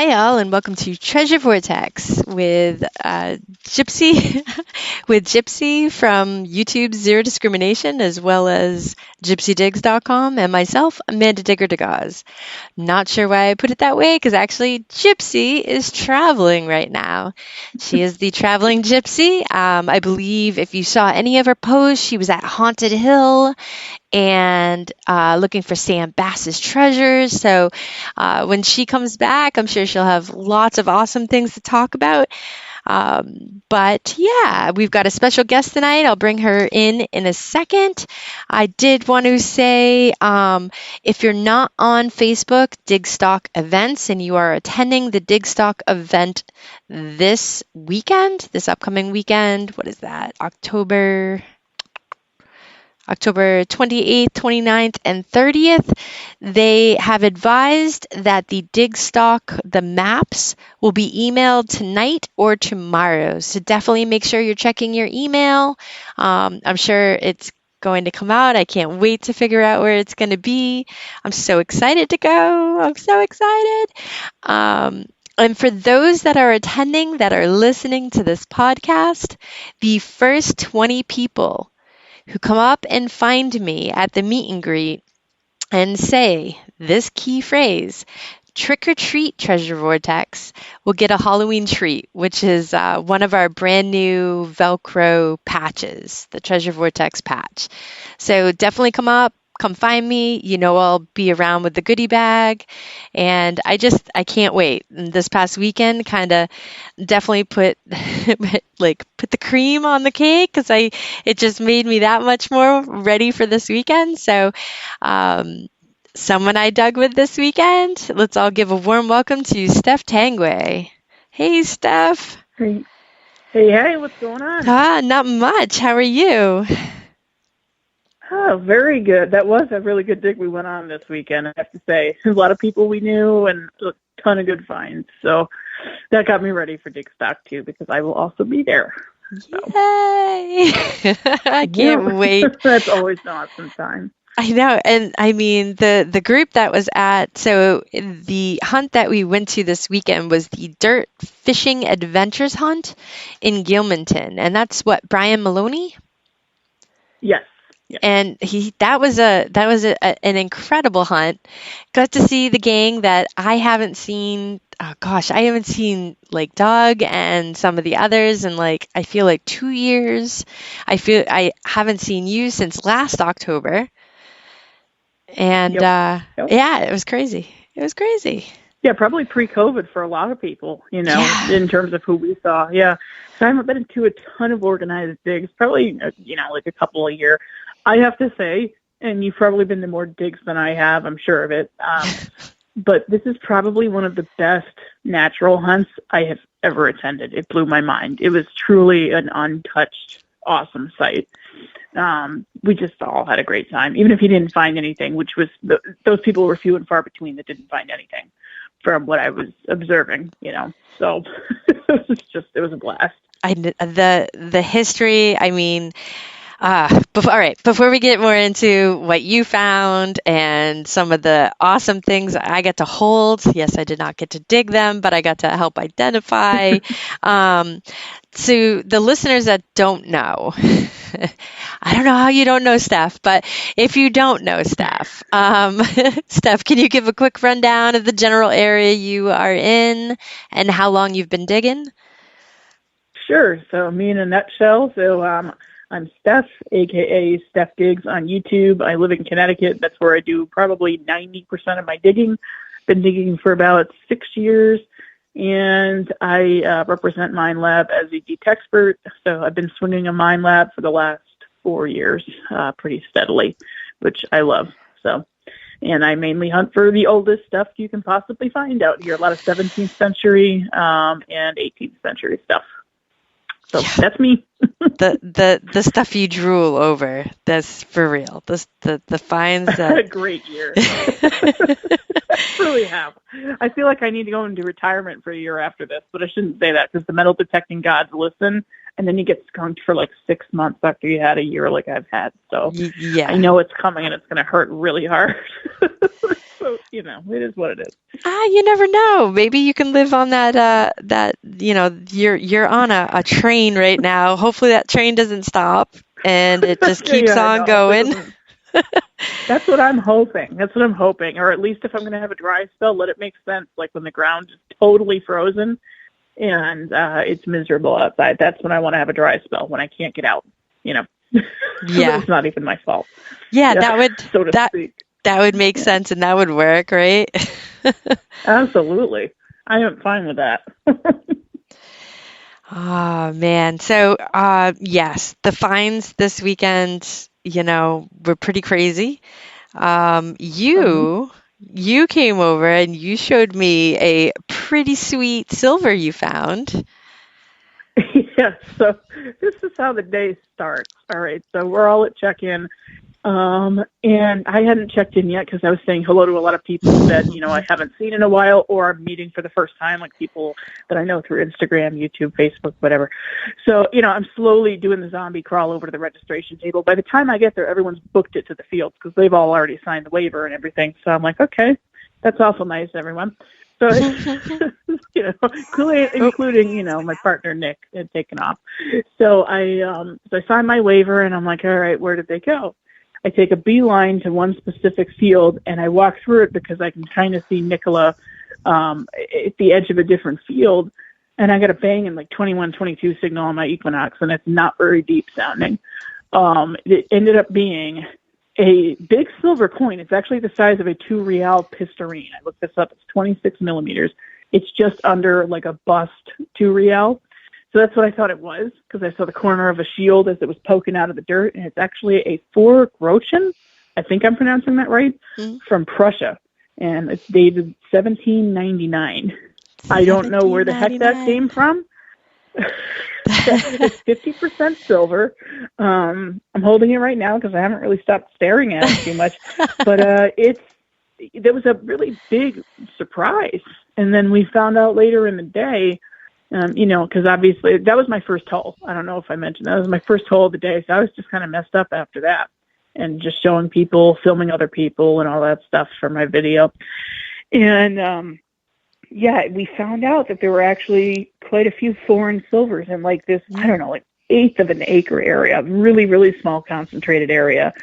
Hi, all, and welcome to Treasure Vortex with Gypsy, with Gypsy from YouTube's Zero Discrimination, as well as GypsyDigs.com, and myself, Amanda Digger Degaz. Not sure why I put it that way, because actually Gypsy is traveling right now. She is the traveling Gypsy. I believe if you saw any of her posts, she was at Haunted Hill and looking for Sam Bass's treasures. So when she comes back, I'm sure she'll have lots of awesome things to talk about. But yeah, we've got a special guest tonight. I'll bring her in a second. I did want to say, if you're not on Facebook, Digstock Events, and you are attending the Digstock event this upcoming weekend, what is that? October 28th, 29th, and 30th, they have advised that the the maps, will be emailed tonight or tomorrow. So definitely make sure you're checking your email. I'm sure it's going to come out. I can't wait to figure out where it's going to be. I'm so excited to go. I'm so excited. And for those that are attending, that are listening to this podcast, the first 20 people who come up and find me at the meet and greet and say this key phrase, trick or treat Treasure Vortex, will get a Halloween treat, which is one of our brand new Velcro patches, the Treasure Vortex patch. So definitely come up. Come find me. You know I'll be around with the goodie bag. And I can't wait. And this past weekend kind of definitely put the cream on the cake because it just made me that much more ready for this weekend. So someone I dug with this weekend, let's all give a warm welcome to Stef Tanguay. Hey, Stef. Hey, what's going on? Not much. How are you? Oh, very good. That was a really good dig we went on this weekend, I have to say. A lot of people we knew and a ton of good finds. So that got me ready for Dig Stock too, because I will also be there. So. Yay! I can't wait. That's always an awesome time. I know. And I mean, the group that was so the hunt that we went to this weekend was the Dirt Fishing Adventures Hunt in Gilmanton. And that's what, Brian Maloney? Yes. Yeah. And that was an incredible hunt. Got to see the gang that I haven't seen. Oh gosh, I haven't seen like Doug and some of the others in I feel like 2 years. I haven't seen you since last October. And Yep. Yeah, it was crazy. It was crazy. Yeah, probably pre-COVID for a lot of people, Yeah. in terms of who we saw. Yeah. So I haven't been into a ton of organized digs, probably, like a couple a year. I have to say, and you've probably been to more digs than I have, I'm sure of it, but this is probably one of the best natural hunts I have ever attended. It blew my mind. It was truly an untouched, awesome site. We just all had a great time, even if you didn't find anything, which was those people were few and far between that didn't find anything from what I was observing, So it was a blast. The history, I mean, before we get more into what you found and some of the awesome things I got to hold, yes, I did not get to dig them, but I got to help identify. To the listeners that don't know, I don't know how you don't know Stef, but if you don't know Stef, Stef, can you give a quick rundown of the general area you are in and how long you've been digging? Sure. So me in a nutshell. So I'm Stef, a.k.a. Stef Digs on YouTube. I live in Connecticut. That's where I do probably 90% of my digging. Been digging for about 6 years, and I represent Mine Lab as a geek expert. So I've been swinging a Mine Lab for the last 4 years pretty steadily, which I love. So, and I mainly hunt for the oldest stuff you can possibly find out here. A lot of 17th century and 18th century stuff. So that's me. the stuff you drool over. That's for real. The finds that a great year. Really have. I feel like I need to go into retirement for a year after this, but I shouldn't say that because the metal detecting gods listen, and then you get skunked for 6 months after you had a year like I've had. So yeah, I know it's coming and it's going to hurt really hard. So, it is what it is. You never know. Maybe you can live on that, you're on a train right now. Hopefully that train doesn't stop and it just keeps on going. That's what I'm hoping. Or at least if I'm going to have a dry spell, let it make sense. Like when the ground is totally frozen and it's miserable outside. That's when I want to have a dry spell, when I can't get out, Yeah. It's not even my fault. Yeah, that would make Yeah. sense and that would work, right? Absolutely. I am fine with that. Oh, man. So, yes, the finds this weekend, were pretty crazy. You came over and you showed me a pretty sweet silver you found. Yeah, so this is how the day starts. All right, so we're all at check-in, and I hadn't checked in yet because I was saying hello to a lot of people that, I haven't seen in a while or I'm meeting for the first time, like people that I know through Instagram, YouTube, Facebook, whatever. So, I'm slowly doing the zombie crawl over to the registration table. By the time I get there, everyone's booked it to the field because they've all already signed the waiver and everything. So I'm like, okay, that's awful nice, everyone. So, including, my partner, Nick, had taken off. So I signed my waiver and I'm like, all right, where did they go? I take a beeline to one specific field and I walk through it because I can kind of see Nicola at the edge of a different field. And I got a banging like 21, 22 signal on my Equinox, and it's not very deep sounding. It ended up being a big silver coin. It's actually the size of a 2 real pistarine. I looked this up. It's 26 millimeters. It's just under like a bust 2 real. So that's what I thought it was because I saw the corner of a shield as it was poking out of the dirt. And it's actually a 4 Groschen. I think I'm pronouncing that right, from Prussia. And it's dated 1799. I don't know where the heck that came from. It's 50% silver. I'm holding it right now because I haven't really stopped staring at it too much. But there was a really big surprise. And then we found out later in the day, because obviously that was my first hole. I don't know if I mentioned that was my first hole of the day. So I was just kind of messed up after that and just showing people, filming other people and all that stuff for my video. And, we found out that there were actually quite a few foreign silvers in like this, I don't know, like 1/8 of an acre area, really, really small concentrated area,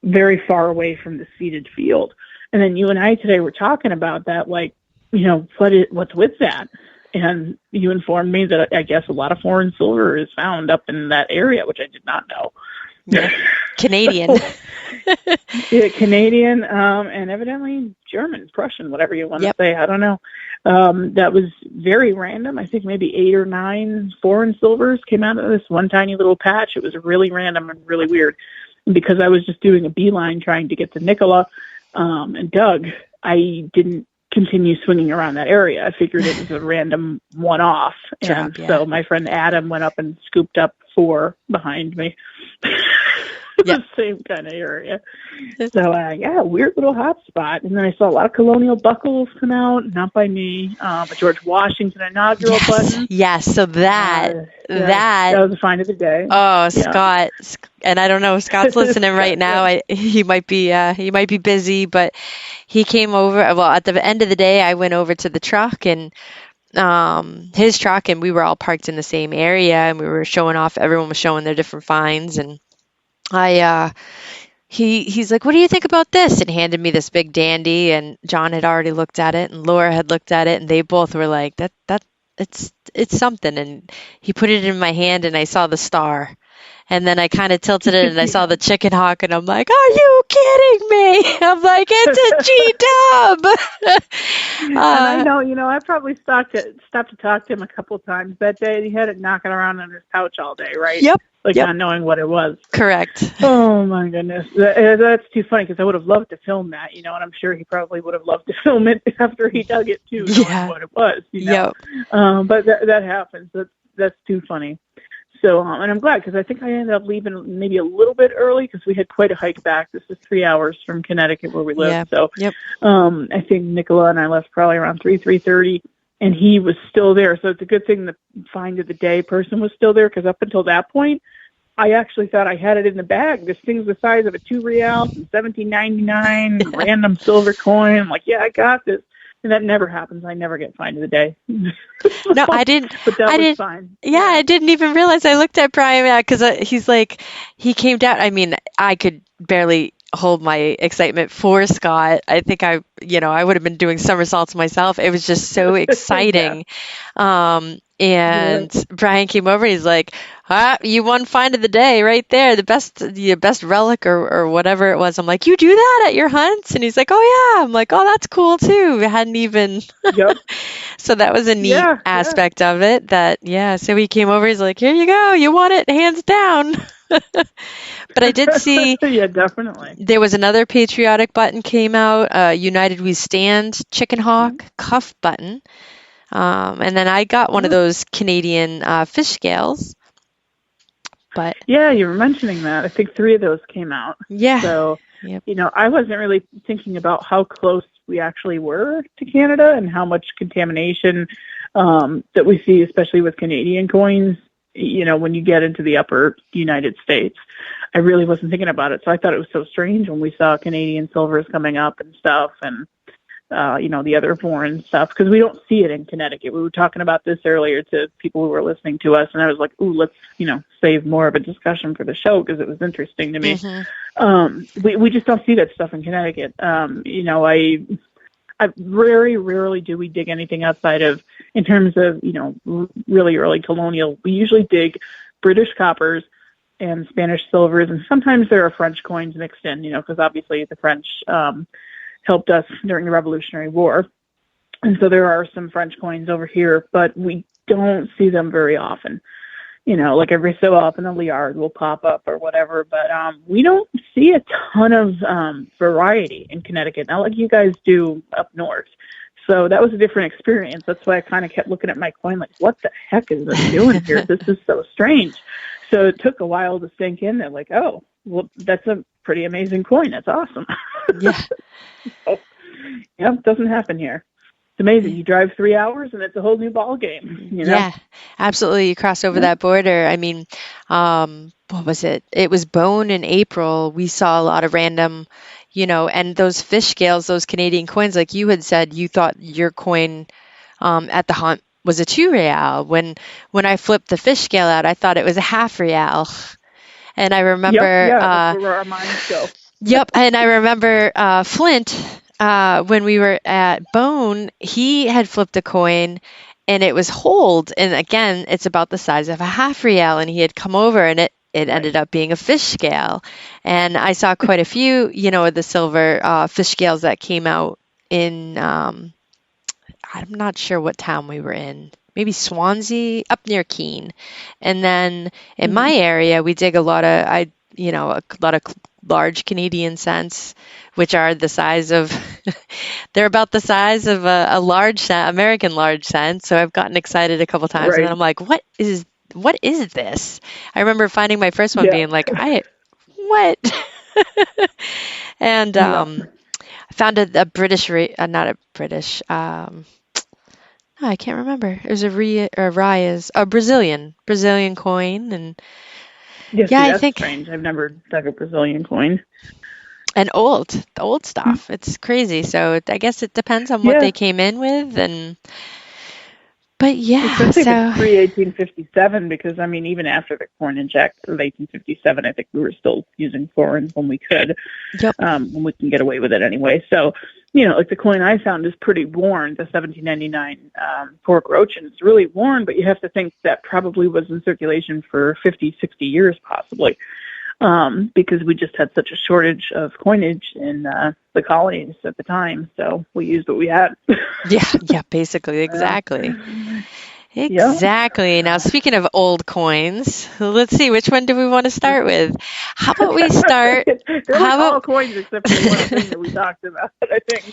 very far away from the seeded field. And then you and I today were talking about that, like, what's with that? And you informed me that I guess a lot of foreign silver is found up in that area, which I did not know. Yeah. Canadian. Yeah, Canadian, and evidently German, Prussian, whatever you want to say. I don't know. That was very random. I think maybe 8 or 9 foreign silvers came out of this one tiny little patch. It was really random and really weird. And because I was just doing a beeline trying to get to Nicola and Doug, I didn't continue swinging around that area. I figured it was a random one-off. And so my friend Adam went up and scooped up 4 behind me. The same kind of area. So, weird little hot spot. And then I saw a lot of colonial buckles come out, not by me. A George Washington inaugural button. Yes, so that was a find of the day. Oh, Scott, and I don't know if Scott's listening right now. He might be busy, but he came over. Well, at the end of the day, I went over to the truck and his truck, and we were all parked in the same area, and we were showing off. Everyone was showing their different finds, and he's like, "What do you think about this?" and handed me this big dandy, and John had already looked at it and Laura had looked at it, and they both were like, that it's something. And he put it in my hand and I saw the star, and then I kind of tilted it and I saw the chicken hawk, and I'm like, "Are you kidding me?" I'm like, "It's a G-dub." And I know, I probably stopped to talk to him a couple of times that day, and he had it knocking around in his pouch all day, right? Yep. Not knowing what it was. Correct. Oh, my goodness. That's too funny because I would have loved to film that, and I'm sure he probably would have loved to film it after he dug it, too, knowing what it was, But that happens. That's too funny. So, and I'm glad because I think I ended up leaving maybe a little bit early because we had quite a hike back. This is 3 hours from Connecticut where we live. Yeah. So, I think Nicola and I left probably around 3:30. And he was still there. So it's a good thing the find of the day person was still there because up until that point, I actually thought I had it in the bag. This thing's the size of a 2 real from 1799, random silver coin. I'm like, yeah, I got this. And that never happens. I never get fined of the day. No, I didn't. But that I was didn't. fine. Yeah, I didn't even realize. I looked at Brian because he's like, he came down. I mean, I could barely hold my excitement for Scott. I think I would have been doing somersaults myself. It was just so exciting. And Brian came over and he's like, you won find of the day right there. The best relic or whatever it was. I'm like, you do that at your hunts? And he's like, oh yeah. I'm like, oh, that's cool too. I hadn't even. Yep. So that was a neat aspect of it so he came over, he's like, here you go. You won it hands down. But I did see. Yeah, definitely. There was another patriotic button came out, United We Stand chicken hawk cuff button. And then I got one of those Canadian fish scales. But yeah, you were mentioning that. I think 3 of those came out. Yeah. So, I wasn't really thinking about how close we actually were to Canada and how much contamination that we see, especially with Canadian coins, when you get into the upper United States. I really wasn't thinking about it. So I thought it was so strange when we saw Canadian silvers coming up and stuff and the other foreign stuff, because we don't see it in Connecticut. We were talking about this earlier to people who were listening to us, and I was like, ooh, let's, save more of a discussion for the show because it was interesting to me. Mm-hmm. We just don't see that stuff in Connecticut. I very rarely do we dig anything outside of, in terms of, really early colonial. We usually dig British coppers and Spanish silvers, and sometimes there are French coins mixed in, because obviously the French helped us during the Revolutionary War. And so there are some French coins over here, but we don't see them very often. Like every so often a Liard will pop up or whatever, but we don't see a ton of variety in Connecticut, not like you guys do up north. So that was a different experience. That's why I kind of kept looking at my coin like, what the heck is this doing here? This is so strange. So it took a while to sink in. They're like, oh, well, that's a pretty amazing coin. That's awesome. Yeah. So, it doesn't happen here. It's amazing. You drive 3 hours and it's a whole new ball game. Yeah, absolutely. You cross over that border. I mean, what was it? It was Bone in April. We saw a lot of random, and those fish scales, those Canadian coins, like you had said, you thought your coin at the hunt was a 2 real. When I flipped the fish scale out, I thought it was a half real. And I remember, that's where our minds go. Yep, and I remember Flint, when we were at Bone, he had flipped a coin, and it was hold, and again, it's about the size of a half real, and he had come over, and it ended up being a fish scale. And I saw quite a few, of the silver fish scales that came out in, I'm not sure what town we were in. Maybe Swansea, up near Keene. And then in my area, we dig a lot of large Canadian cents, which are the size of, they're about the size of a large cent, American large cent. So I've gotten excited a couple times, and then I'm like, what is this? I remember finding my first one being like, what? And I found a British, not a British, I can't remember. It was a Brazilian coin, and I think strange. I've never dug a Brazilian coin. And the old stuff. It's crazy. So I guess it depends on what they came in with, but especially if it's pre-1857, because even after the Coinage Act of 1857, I think we were still using foreign when we could. Yep. When we can get away with it anyway. So, like the coin I found is pretty worn. The 1799 pork roach, and it's really worn, but you have to think that probably was in circulation for 50, 60 years possibly. Because we just had such a shortage of coinage in the colonies at the time, so we used what we had. yeah, basically, exactly. Exactly. Now, speaking of old coins, let's see, which one do we want to start with? How about we start? All coins except for one thing that we talked about, I think.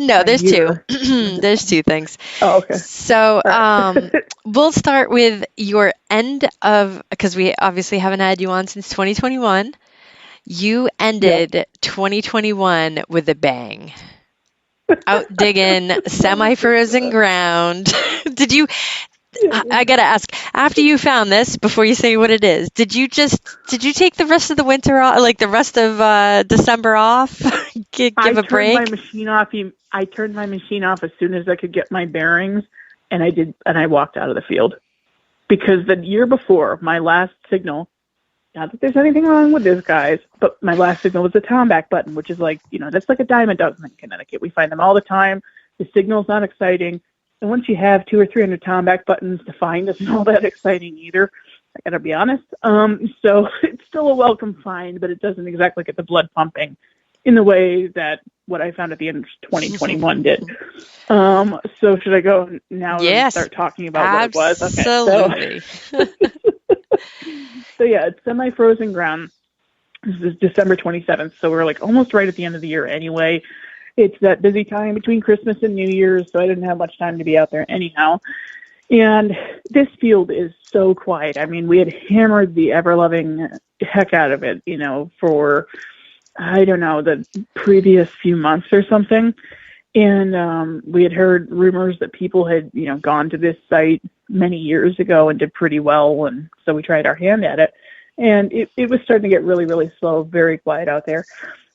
No, there's two. There's two things. Oh, okay. So we'll start with your end of, because we obviously haven't had you on since 2021. You ended 2021 with a bang. Out digging semi-frozen ground. I gotta ask, after you found this, before you say what it is, did you take the rest of the winter off, like the rest of December off? Give a break? I turned my machine off as soon as I could get my bearings, and I walked out of the field. Because the year before, my last signal, not that there's anything wrong with this, guys, but my last signal was a tomback button, which is like, that's like a dime a dozen in Connecticut. We find them all the time. The signal's not exciting. And once you have 200 or 300 tomback buttons to find, it's not all that exciting either. I gotta be honest. So it's still a welcome find, but it doesn't exactly get the blood pumping in the way that what I found at the end of 2021 did. So should I go now and start talking about what it was? Absolutely. Okay, so yeah, it's semi-frozen ground. This is December 27th, so we're like almost right at the end of the year anyway. It's that busy time between Christmas and New Year's, so I didn't have much time to be out there anyhow. And this field is so quiet. I mean, we had hammered the ever-loving heck out of it, for, I don't know, the previous few months or something. And we had heard rumors that people had, gone to this site many years ago and did pretty well. And so we tried our hand at it. And it was starting to get really, really slow, very quiet out there.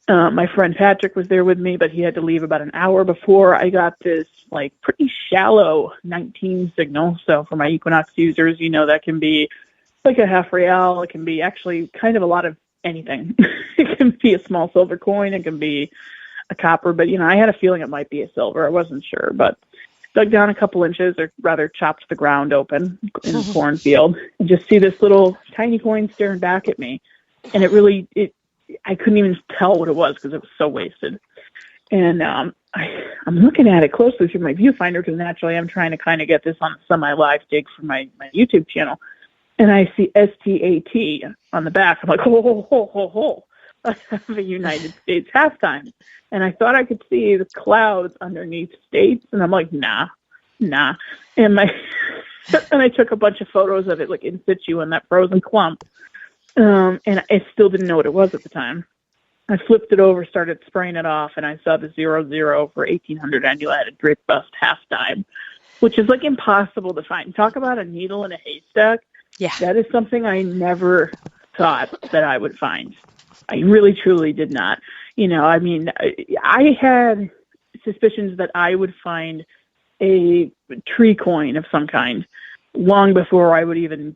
My friend Patrick was there with me, but he had to leave about an hour before I got this pretty shallow 19 signal. So for my Equinox users, that can be like a half real. It can be actually kind of a lot of anything. It can be a small silver coin. It can be a copper, but I had a feeling it might be a silver. I wasn't sure, but dug down a couple inches, or rather chopped the ground open in the cornfield, and just see this little tiny coin staring back at me. And I couldn't even tell what it was because it was so wasted. And I'm looking at it closely through my viewfinder because naturally I'm trying to kind of get this on a semi-live dig for my YouTube channel. And I see STAT on the back. I'm like, ho. I have a United States halftime. And I thought I could see the clouds underneath states. And I'm like, nah. And I took a bunch of photos of it like in situ in that frozen clump. And I still didn't know what it was at the time. I flipped it over, started spraying it off, and I saw the 00 for 1800 annulated drape bust half dime, which is like impossible to find. Talk about a needle in a haystack. Yeah. That is something I never thought that I would find. I really, truly did not. I had suspicions that I would find a tree coin of some kind long before I would even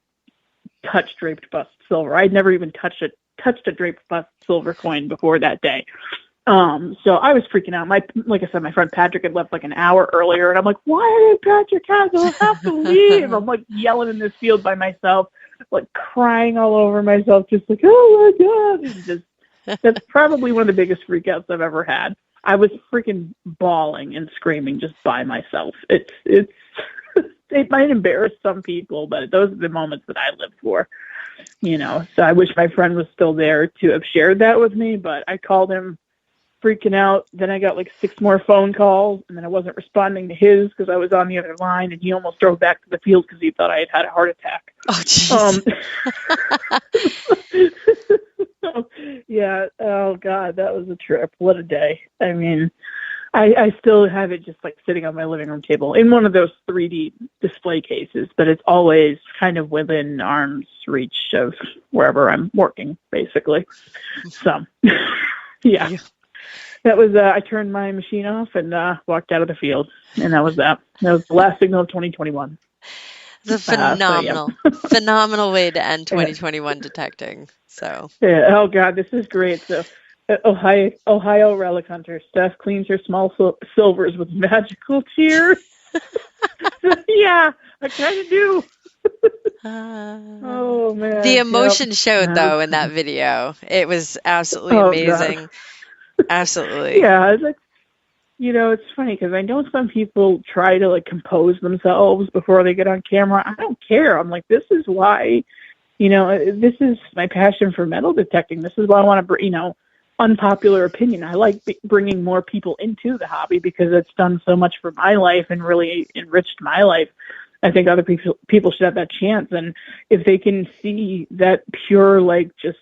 touch draped bust silver. I'd never even touched a draped bust silver coin before that day. So I was freaking out. Like I said, my friend Patrick had left like an hour earlier, and I'm like, why did Patrick have to leave? I'm like yelling in this field by myself, like crying all over myself, just like, oh my God. It's that's probably one of the biggest freakouts I've ever had. I was freaking bawling and screaming just by myself. It might embarrass some people, but those are the moments that I live for, So I wish my friend was still there to have shared that with me, but I called him freaking out. Then I got like 6 more phone calls, and then I wasn't responding to his because I was on the other line, and he almost drove back to the field because he thought I had a heart attack. Oh, jeez. Yeah. Oh God, that was a trip. What a day. I mean, I still have it just like sitting on my living room table in one of those 3D display cases, but it's always kind of within arm's reach of wherever I'm working, basically. So, yeah. That was, I turned my machine off and walked out of the field, and that was that. That was the last signal of 2021. It's a phenomenal way to end 2021 detecting. So yeah. Oh God, this is great. So Ohio relic hunter Steph cleans her small silvers with magical tears. Yeah, I kind of do. Oh man, the emotion showed though in that video. It was absolutely amazing. God. Absolutely. Yeah, it's like, it's funny because I know some people try to like compose themselves before they get on camera. I don't care. I'm like, this is why, this is my passion for metal detecting. This is why I want to, unpopular opinion. I like bringing more people into the hobby because it's done so much for my life and really enriched my life. I think other people should have that chance. And if they can see that pure, like just,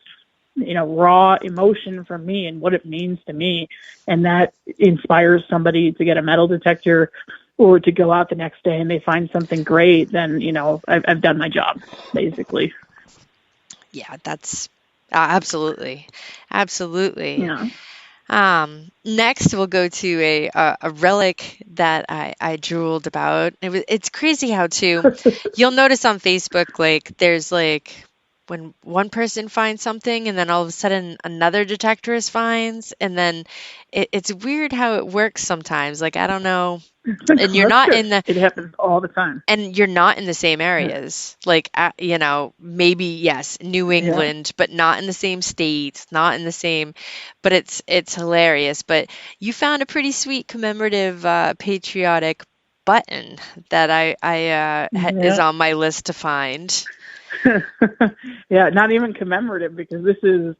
raw emotion from me and what it means to me, and that inspires somebody to get a metal detector or to go out the next day and they find something great, then, I've done my job, basically. Yeah, that's absolutely. Absolutely. Yeah. Next, we'll go to a relic that I drooled about. It's crazy how too. You'll notice on Facebook, like there's like when one person finds something, and then all of a sudden another detectorist finds, and then it's weird how it works sometimes. Like I don't know, and you're That's not true. in the It happens all the time. and you're not in the same Yeah. areas. Like, maybe yes, New Yeah. England, but not in the same state, not in the same. But it's hilarious. But you found a pretty sweet commemorative, patriotic button that is Yeah. on my list to find. Yeah, not even commemorative because this is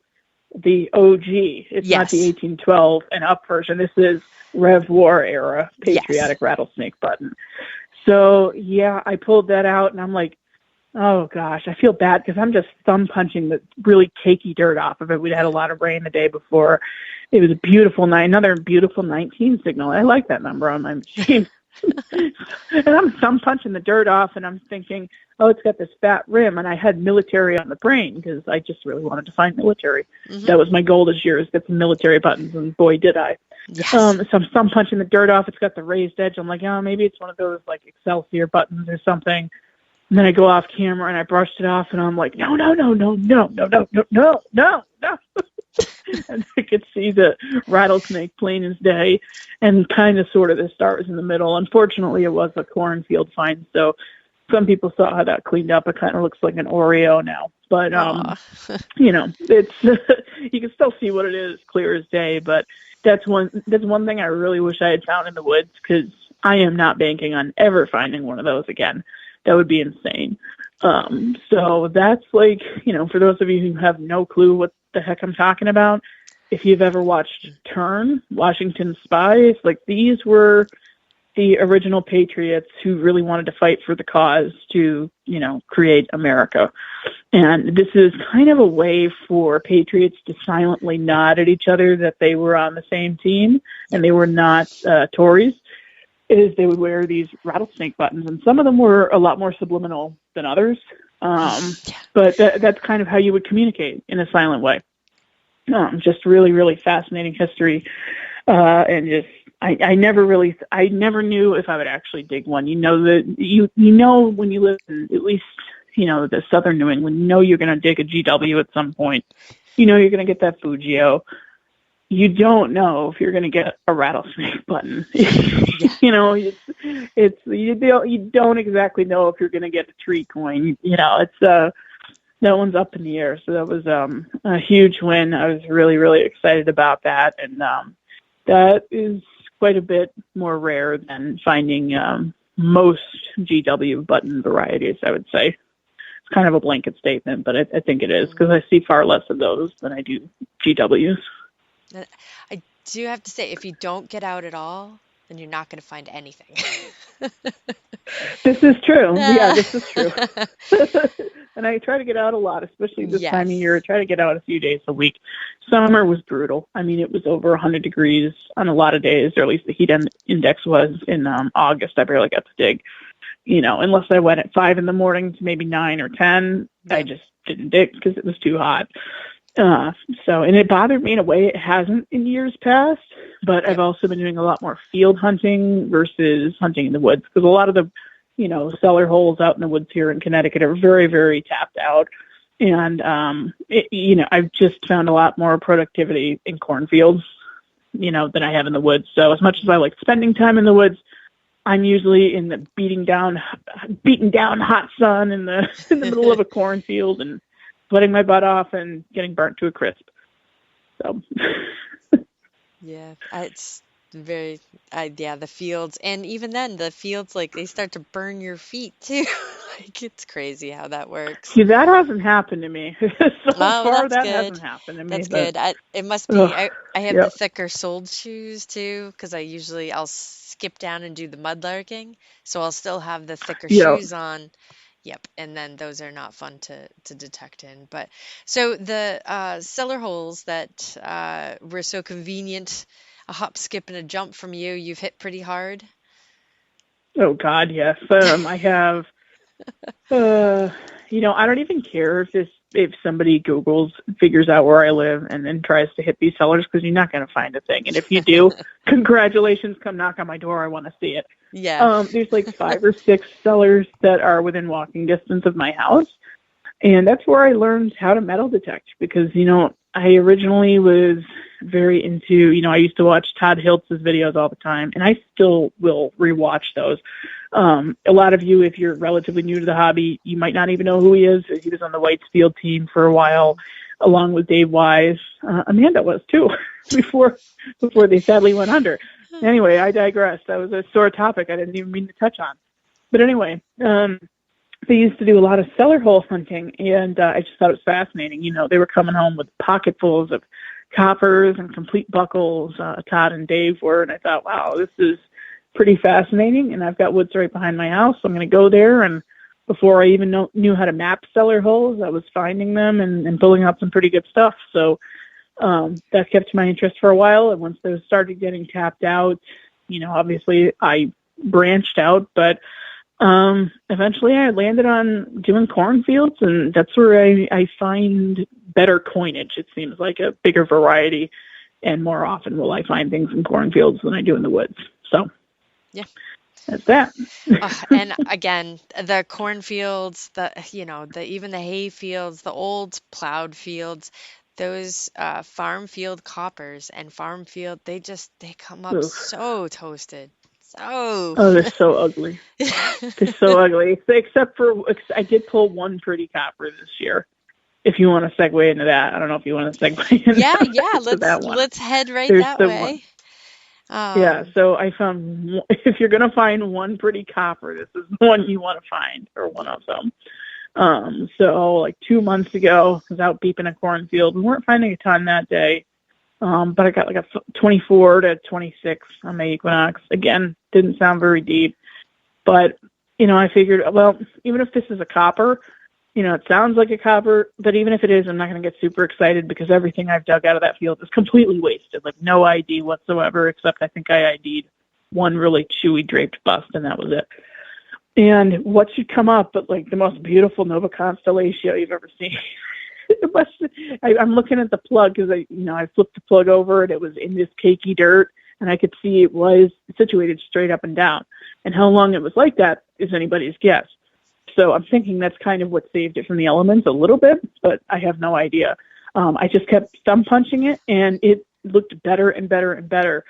the OG. It's not the Yes, 1812 and up version. This is Rev War era yes. patriotic rattlesnake button. So yeah, I pulled that out and I'm like, oh gosh, I feel bad because I'm just thumb punching the really cakey dirt off of it. We'd had a lot of rain the day before. It was a beautiful night, another beautiful 19 signal. I like that number on my machine. And I'm thumb punching the dirt off and I'm thinking, oh, it's got this fat rim. And I had military on the brain because I just really wanted to find military. That was my goal this year, is get some military buttons, and boy, did I. Yes. So I'm thumb punching the dirt off. It's got the raised edge. I'm like, oh, maybe it's one of those like Excelsior buttons or something. And then I go off camera and I brushed it off and I'm like, no. And I could see the rattlesnake plain as day, and kind of sort of the stars in the middle. Unfortunately, it was a cornfield find, so some people saw how that cleaned up. It kind of looks like an Oreo now. But, it's you can still see what it is clear as day. But that's one thing I really wish I had found in the woods, because I am not banking on ever finding one of those again. That would be insane. So that's like, for those of you who have no clue what the heck I'm talking about, if you've ever watched Turn, Washington Spies, like these were the original patriots who really wanted to fight for the cause to, create America. And this is kind of a way for patriots to silently nod at each other that they were on the same team and they were not Tories. Is they would wear these rattlesnake buttons, and some of them were a lot more subliminal than others. But that's kind of how you would communicate in a silent way. Just really, really fascinating history. And just, I never knew if I would actually dig one. That when you live in, at least, the southern New England, you're going to dig a GW at some point. You're going to get that Fujio. You don't know if you're going to get a rattlesnake button. You don't exactly know if you're going to get a tree coin. It's that one's up in the air. So that was a huge win. I was really, really excited about that, and that is quite a bit more rare than finding most GW button varieties, I would say. It's kind of a blanket statement, but I think it is, because I see far less of those than I do GWs. I do have to say, if you don't get out at all, then you're not going to find anything. This is true. Yeah, this is true. And I try to get out a lot, especially this time of year. I try to get out a few days a week. Summer was brutal. I mean, it was over 100 degrees on a lot of days, or at least the heat index was in August. I barely got to dig. Unless I went at 5 a.m. to maybe 9 or 10, I just didn't dig because it was too hot. And it bothered me in a way it hasn't in years past, but I've also been doing a lot more field hunting versus hunting in the woods, because a lot of the, cellar holes out in the woods here in Connecticut are very, very tapped out. And, I've just found a lot more productivity in cornfields, than I have in the woods. So as much as I like spending time in the woods, I'm usually in the beaten down hot sun in the middle of a cornfield and sweating my butt off and getting burnt to a crisp. So, yeah, it's very, the fields, and even then, the fields, like, they start to burn your feet too. Like, it's crazy how that works. See, that hasn't happened to me. That's that good. hasn't happened to me. That's good. It must be. I have the thicker soled shoes too, because I'll skip down and do the mudlarking, so I'll still have the thicker shoes on. Yep, and then those are not fun to detect in. But so the cellar holes that were so convenient, a hop, skip, and a jump from you've hit pretty hard. Oh God, yes. I have. I don't even care if somebody Googles, figures out where I live, and then tries to hit these sellers, because you're not going to find a thing. And if you do, congratulations, come knock on my door. I want to see it. Yeah. There's like 5 or 6 sellers that are within walking distance of my house. And that's where I learned how to metal detect, because, I originally was very into, I used to watch Todd Hiltz's videos all the time, and I still will rewatch those. A lot of you, if you're relatively new to the hobby, you might not even know who he is. He was on the Whitesfield team for a while, along with Dave Wise. Amanda was too, before they sadly went under. Anyway, I digress. That was a sore topic I didn't even mean to touch on. But anyway, they used to do a lot of cellar hole hunting, and I just thought it was fascinating. They were coming home with pocketfuls of coppers and complete buckles, Todd and Dave were, and I thought, wow, this is pretty fascinating, and I've got woods right behind my house, so I'm going to go there, and before I even knew how to map cellar holes, I was finding them and pulling up some pretty good stuff. So that kept my interest for a while, and once those started getting tapped out, obviously I branched out, but eventually I landed on doing cornfields, and that's where I find better coinage. It seems like a bigger variety, and more often will I find things in cornfields than I do in the woods. So yeah, that's that. And again, the cornfields, even the hay fields, the old plowed fields, those farm field coppers and farm field, they come up so toasted. Oh, they're so ugly. They're so ugly. Except for, I did pull one pretty copper this year. If you want to segue into that, I don't know if you want to segue into let's head that way. Yeah, so I found, if you're going to find one pretty copper, this is the one you want to find, or one of them. So like 2 months ago, I was out beeping a cornfield. We weren't finding a ton that day. But I got like a 24 to 26 on my Equinox. Again, didn't sound very deep. But, I figured, well, even if this is a copper, it sounds like a copper, but even if it is, I'm not going to get super excited, because everything I've dug out of that field is completely wasted. Like no ID whatsoever, except I think I ID'd one really chewy draped bust, and that was it. And what should come up but like the most beautiful Nova Constellatio you've ever seen. I'm looking at the plug, because I flipped the plug over, and it was in this cakey dirt, and I could see it was situated straight up and down. And how long it was like that is anybody's guess. So I'm thinking that's kind of what saved it from the elements a little bit, but I have no idea. I just kept thumb punching it, and it looked better and better and better.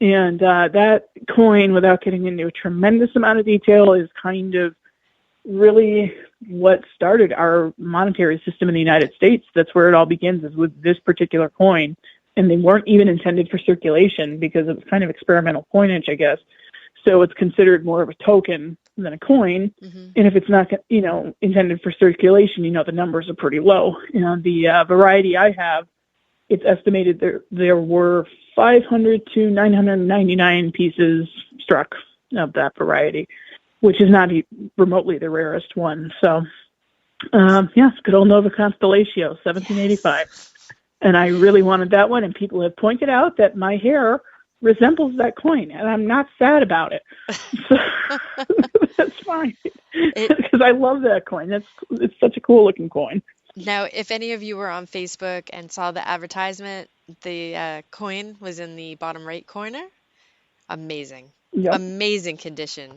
And that coin, without getting into a tremendous amount of detail, is kind of really what started our monetary system in the United States. That's where it all begins, is with this particular coin. And they weren't even intended for circulation, because it was kind of experimental coinage, I guess. So it's considered more of a token than a coin. Mm-hmm. And if it's not, intended for circulation, the numbers are pretty low. The variety I have, it's estimated there were 500 to 999 pieces struck of that variety, which is not remotely the rarest one. So, good old Nova Constellatio, 1785. Yes. And I really wanted that one, and people have pointed out that my hair resembles that coin, and I'm not sad about it. So that's fine, because I love that coin. It's such a cool-looking coin. Now, if any of you were on Facebook and saw the advertisement, the coin was in the bottom right corner. Amazing. Yep. Amazing condition.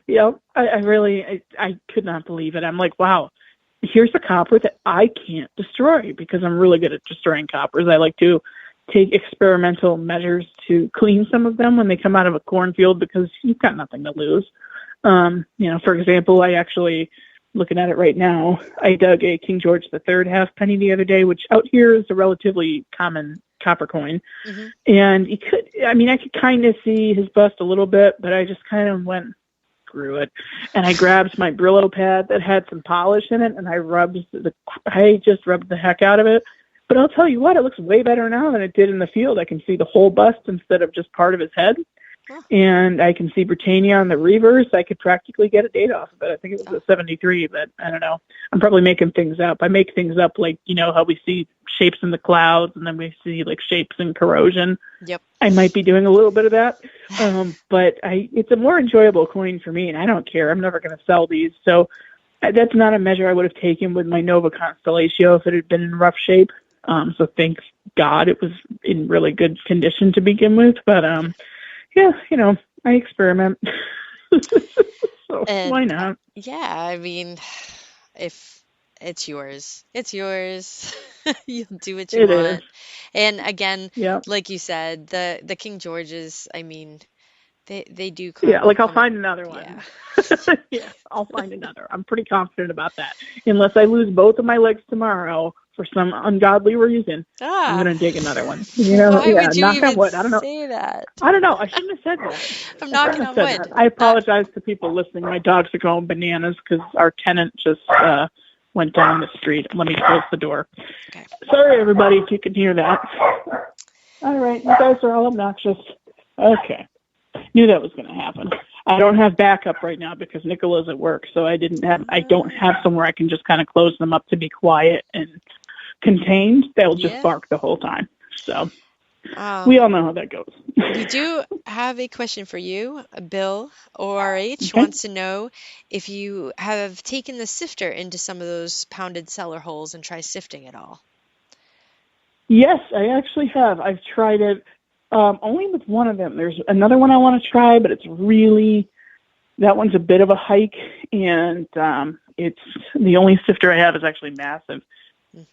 Yep. I could not believe it. I'm like, wow, here's a copper that I can't destroy, because I'm really good at destroying coppers. I like to take experimental measures to clean some of them when they come out of a cornfield, because you've got nothing to lose. For example, I actually, looking at it right now, I dug a King George III halfpenny the other day, which out here is a relatively common copper coin. Mm-hmm. And I could kind of see his bust a little bit, but I just kind of went, screw it. And I grabbed my Brillo pad that had some polish in it, and I just rubbed the heck out of it. But I'll tell you what, it looks way better now than it did in the field. I can see the whole bust instead of just part of his head. And I can see Britannia on the reverse. I could practically get a date off of it. I think it was a 73, but I don't know. I'm probably making things up. I make things up like, how we see shapes in the clouds and then we see like shapes in corrosion. Yep. I might be doing a little bit of that. But it's a more enjoyable coin for me, and I don't care. I'm never going to sell these. So that's not a measure I would have taken with my Nova Constellatio if it had been in rough shape. So thanks God it was in really good condition to begin with. But yeah, I experiment. So why not? Yeah, I mean, if it's yours, it's yours. You'll do what you want. Is. And again, Yeah. like you said, the King Georges, I mean, they do come. Yeah, like I'll find another one. Yeah. Yeah, I'll find another. I'm pretty confident about that. Unless I lose both of my legs tomorrow for some ungodly reason, I'm going to dig another one. Why would you knock even on wood. I don't know. say that? I don't know. I shouldn't have said that. I'm knocking on wood. I apologize to people listening. My dogs are going bananas because our tenant just went down the street. Let me close the door. Okay. Sorry, everybody, if you can hear that. All right, you guys are all obnoxious. Okay. Knew that was going to happen. I don't have backup right now because Nicola's at work, so I don't have somewhere I can just kind of close them up to be quiet and contained. They'll just bark the whole time. So we all know how that goes. We do have a question for you. Bill, ORH, wants to know if you have taken the sifter into some of those pounded cellar holes and try sifting it all. Yes, I actually have. I've tried it. Only with one of them. There's another one I want to try, but that one's a bit of a hike, and it's the only sifter I have is actually massive,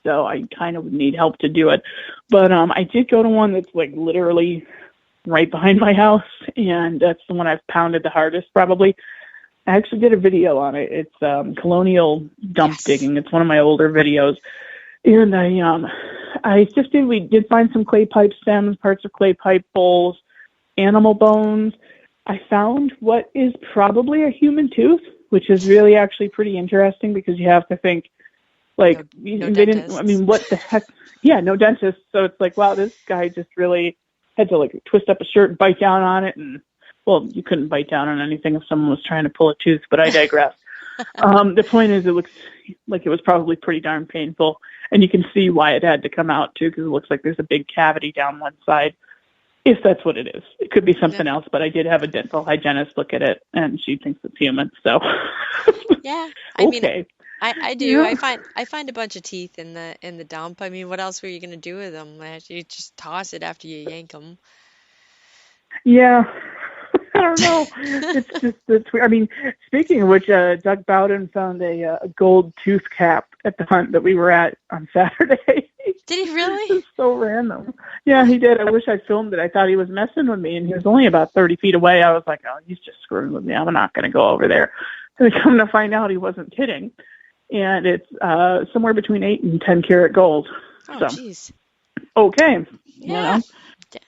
so I kind of need help to do it. But I did go to one that's like literally right behind my house, and that's the one I've pounded the hardest probably. I actually did a video on it. It's colonial dump digging. It's one of my older videos. And I sifted, we did find some clay pipe stems, parts of clay pipe bowls, animal bones. I found what is probably a human tooth, which is really actually pretty interesting because you have to think, like, no they didn't, I mean, what the heck? Yeah, no dentist. So it's like, wow, this guy just really had to, like, twist up a shirt and bite down on it. And, well, you couldn't bite down on anything if someone was trying to pull a tooth, but I digress. The point is, it looks like it was probably pretty darn painful. And you can see why it had to come out, too, because it looks like there's a big cavity down one side, if that's what it is. It could be something else, but I did have a dental hygienist look at it, and she thinks it's human, so. Yeah, I mean, I do. Yeah. I find a bunch of teeth in the dump. I mean, what else were you going to do with them? You just toss it after you yank them. Yeah. I don't know. It's weird. I mean, speaking of which, Doug Bowden found a gold tooth cap at the hunt that we were at on Saturday. Did he really? It's so random. Yeah, he did. I wish I filmed it. I thought he was messing with me, and he was only about 30 feet away. I was like, oh, he's just screwing with me. I'm not going to go over there. And I come to find out he wasn't kidding. And it's somewhere between 8 and 10 karat gold. Oh, jeez. Okay. Yeah.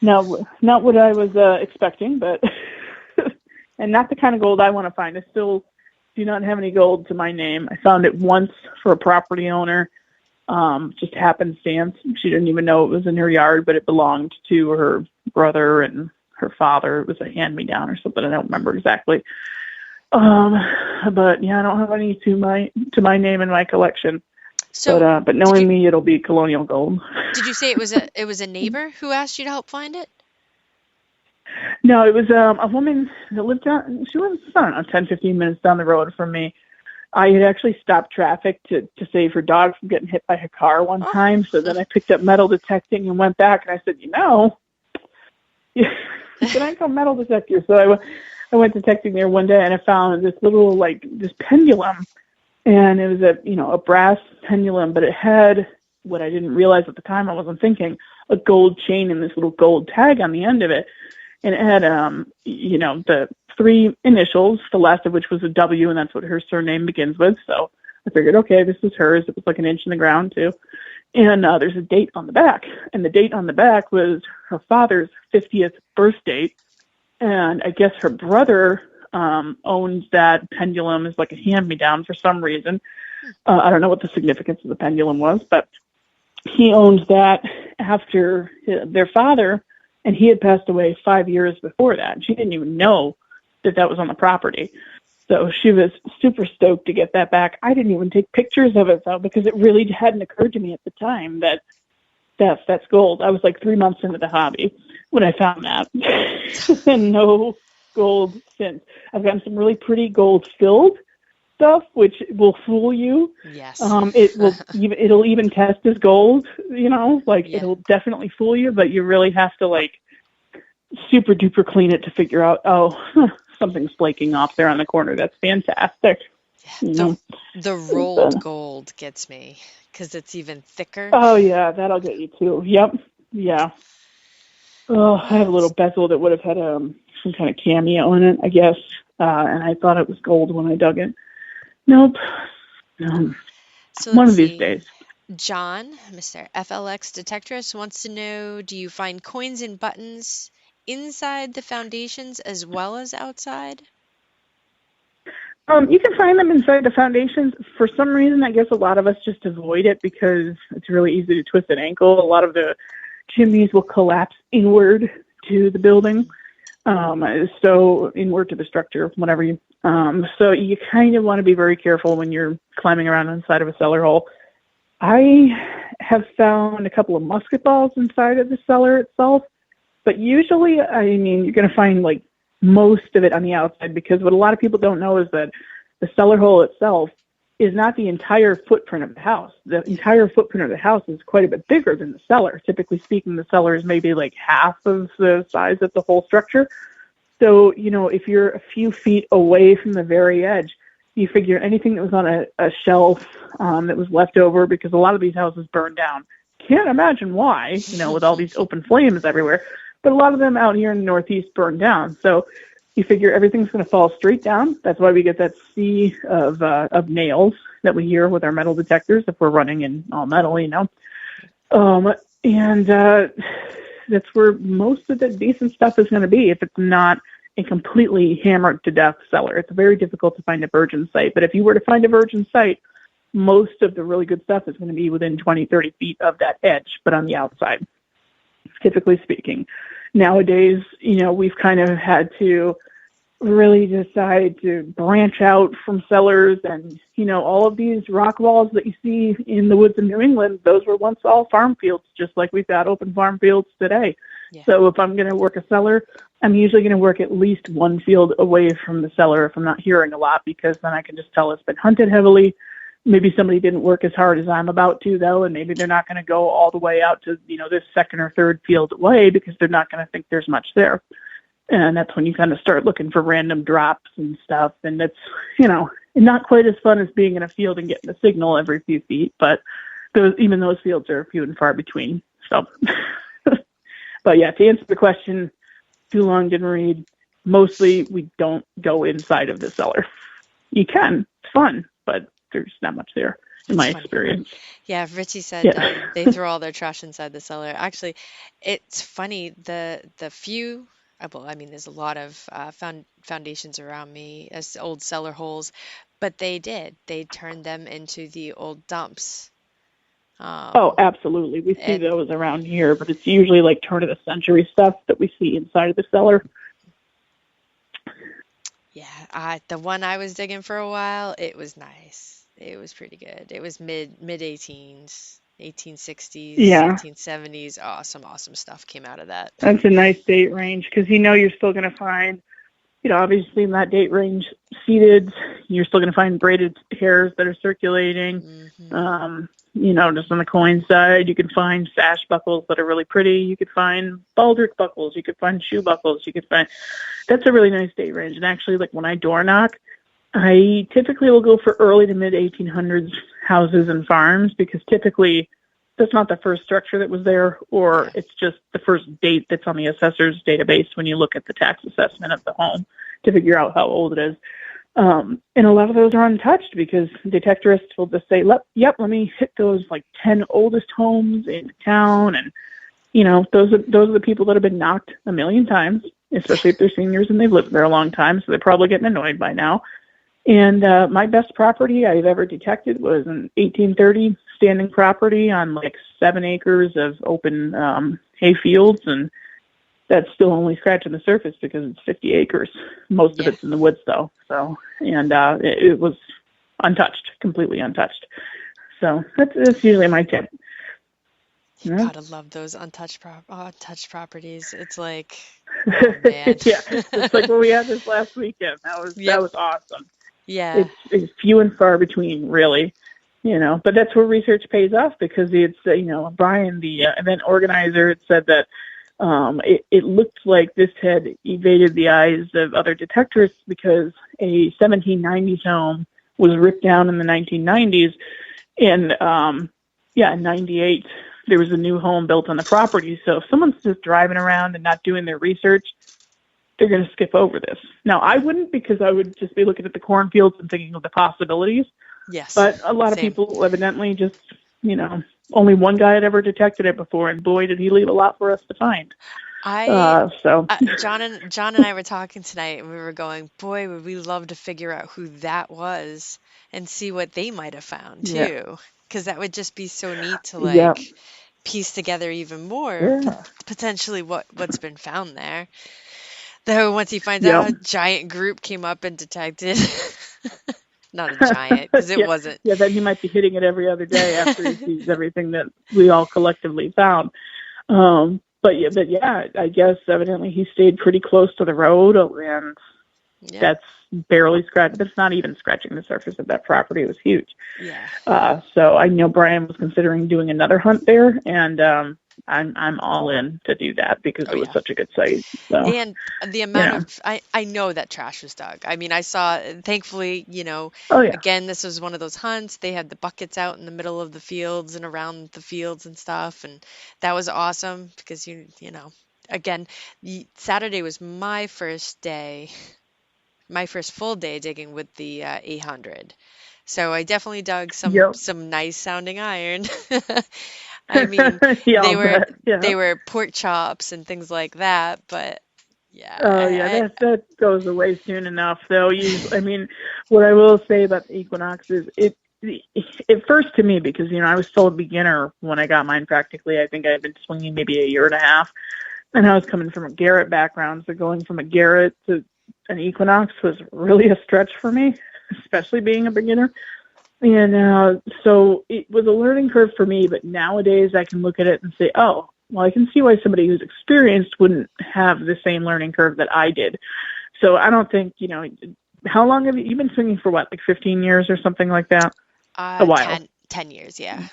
Now, not what I was expecting, but... And not the kind of gold I want to find. I still do not have any gold to my name. I found it once for a property owner, just happenstance. She didn't even know it was in her yard, but it belonged to her brother and her father. It was a hand-me-down or something. I don't remember exactly. But yeah, I don't have any to my name in my collection. So, but knowing me, it'll be colonial gold. Did you say it was a neighbor who asked you to help find it? No, it was a woman that lived down, she was, I don't know, 10, 15 minutes down the road from me. I had actually stopped traffic to save her dog from getting hit by her car one time. So then I picked up metal detecting and went back, and I said, can I go metal detector? So I went detecting there one day, and I found this little, this pendulum. And it was a brass pendulum, but it had what I didn't realize at the time, I wasn't thinking, a gold chain and this little gold tag on the end of it. And it had, the 3 initials, the last of which was a W, and that's what her surname begins with. So I figured, okay, this is hers. It was like an inch in the ground, too. And there's a date on the back. And the date on the back was her father's 50th birth date. And I guess her brother owns that pendulum as like a hand-me-down for some reason. I don't know what the significance of the pendulum was, but he owned that after their father and he had passed away 5 years before that. And she didn't even know that that was on the property. So she was super stoked to get that back. I didn't even take pictures of it, though, because it really hadn't occurred to me at the time that that's gold. I was like 3 months into the hobby when I found that. And no gold since. I've gotten some really pretty gold-filled stuff, which will fool you. Yes. It'll even test as gold, Yeah. It'll definitely fool you, but you really have to like super duper clean it to figure out, something's flaking off there on the corner. That's fantastic. The rolled gold gets me because it's even thicker. Oh yeah, that'll get you too. Yep. Yeah. Oh, I have a little bezel that would have had some kind of cameo in it, I guess. And I thought it was gold when I dug it. Nope. No. So One of these days. John, Mr. FLX Detectorist, wants to know, do you find coins and buttons inside the foundations as well as outside? You can find them inside the foundations. For some reason, I guess a lot of us just avoid it because it's really easy to twist an ankle. A lot of the chimneys will collapse inward to the building, so inward to the structure, whatever you. So you kind of want to be very careful when you're climbing around inside of a cellar hole. I have found a couple of musket balls inside of the cellar itself, but usually, you're going to find like most of it on the outside, because what a lot of people don't know is that the cellar hole itself is not the entire footprint of the house. The entire footprint of the house is quite a bit bigger than the cellar. Typically speaking, the cellar is maybe like half of the size of the whole structure. So, if you're a few feet away from the very edge, you figure anything that was on a shelf that was left over, because a lot of these houses burned down. Can't imagine why, with all these open flames everywhere. But a lot of them out here in the Northeast burned down. So you figure everything's going to fall straight down. That's why we get that sea of nails that we hear with our metal detectors if we're running in all metal, And that's where most of the decent stuff is going to be if it's not a completely hammered to death cellar. It's very difficult to find a virgin site. But if you were to find a virgin site, most of the really good stuff is going to be within 20, 30 feet of that edge, but on the outside, typically speaking. Nowadays, we've kind of had to really decide to branch out from cellars, and, all of these rock walls that you see in the woods of New England, those were once all farm fields, just like we've got open farm fields today. Yeah. So if I'm going to work a cellar, I'm usually going to work at least one field away from the cellar if I'm not hearing a lot, because then I can just tell it's been hunted heavily. Maybe somebody didn't work as hard as I'm about to, though, and maybe they're not going to go all the way out to, this second or third field away, because they're not going to think there's much there. And that's when you kind of start looking for random drops and stuff. And it's, not quite as fun as being in a field and getting a signal every few feet, but even those fields are few and far between. So, but yeah, to answer the question, too long, didn't read. Mostly we don't go inside of the cellar. You can, it's fun, but there's not much there in my experience. Yeah, Richie said they throw all their trash inside the cellar. Actually, it's funny, the few, there's a lot of foundations around me as old cellar holes, but they turned them into the old dumps. Absolutely. We see those around here, but it's usually like turn of the century stuff that we see inside of the cellar. Yeah, the one I was digging for a while, it was nice. It was pretty good. It was mid 18s, 1860s, 1870s. Oh, some awesome stuff came out of that. That's a nice date range, because you're still going to find, obviously in that date range, seated, you're still going to find braided hairs that are circulating. Mm-hmm. Just on the coin side, you can find sash buckles that are really pretty. You could find baldric buckles. You could find shoe buckles. That's a really nice date range. And actually, like when I door knock, I typically will go for early to mid 1800s houses and farms, because typically that's not the first structure that was there, or it's just the first date that's on the assessor's database when you look at the tax assessment of the home to figure out how old it is. And a lot of those are untouched, because detectorists will just say, let me hit those like 10 oldest homes in town. And, those are the people that have been knocked a million times, especially if they're seniors and they've lived there a long time. So they're probably getting annoyed by now. And my best property I've ever detected was an 1830 standing property on like 7 acres of open hay fields. And that's still only scratching the surface because it's 50 acres. Most of it's in the woods, though. So, and it was untouched, completely untouched. So that's usually my tip. You gotta love those untouched properties. It's like, oh man. Yeah, it's like what we had this last weekend. That was awesome. Yeah. It's few and far between, really. But that's where research pays off, because it's, Brian, the event organizer, had said that it looked like this had evaded the eyes of other detectors because a 1790s home was ripped down in the 1990s. And, in 98, there was a new home built on the property. So if someone's just driving around and not doing their research, they're going to skip over this. Now, I wouldn't, because I would just be looking at the cornfields and thinking of the possibilities. Yes. But a lot of people evidently just, only one guy had ever detected it before, and boy, did he leave a lot for us to find. Jon and I were talking tonight, and we were going, boy, would we love to figure out who that was and see what they might have found too, because that would just be so neat to piece together even more potentially what's been found there. Though once he finds out a giant group came up and detected. Not a giant, because it wasn't. Yeah, then he might be hitting it every other day after he sees everything that we all collectively found. But I guess evidently he stayed pretty close to the road, and that's barely scratching. That's not even scratching the surface of that property. It was huge. Yeah. So I know Brian was considering doing another hunt there, and I'm all in to do that because it was such a good site. So, and the amount of I know that trash was dug. I mean, I saw, thankfully, again, this was one of those hunts. They had the buckets out in the middle of the fields and around the fields and stuff, and that was awesome because again, Saturday was my first full day digging with the 800. So I definitely dug some nice sounding iron. I mean, they were pork chops and things like that, but that goes away soon enough, though. What I will say about the Equinox is it first to me, because I was still a beginner when I got mine. Practically, I think I had been swinging maybe a year and a half, and I was coming from a Garrett background, so going from a Garrett to an Equinox was really a stretch for me, especially being a beginner. And so it was a learning curve for me, but nowadays I can look at it and say, oh, well, I can see why somebody who's experienced wouldn't have the same learning curve that I did. So I don't think, how long have you been swinging for, what, like 15 years or something like that? A while. 10 years, yeah.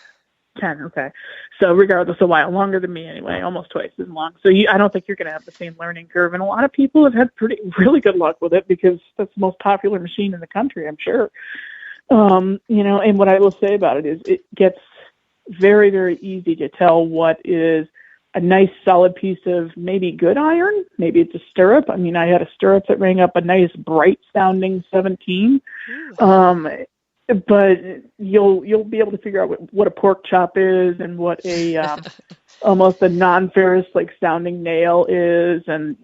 10, okay. So regardless, a while, longer than me anyway, almost twice as long. So I don't think you're going to have the same learning curve. And a lot of people have had really good luck with it because that's the most popular machine in the country, I'm sure. And what I will say about it is it gets very, very easy to tell what is a nice solid piece of maybe good iron. Maybe it's a stirrup. I mean, I had a stirrup that rang up a nice bright sounding 17. But you'll be able to figure out what a pork chop is and what a almost a non-ferrous like sounding nail is, and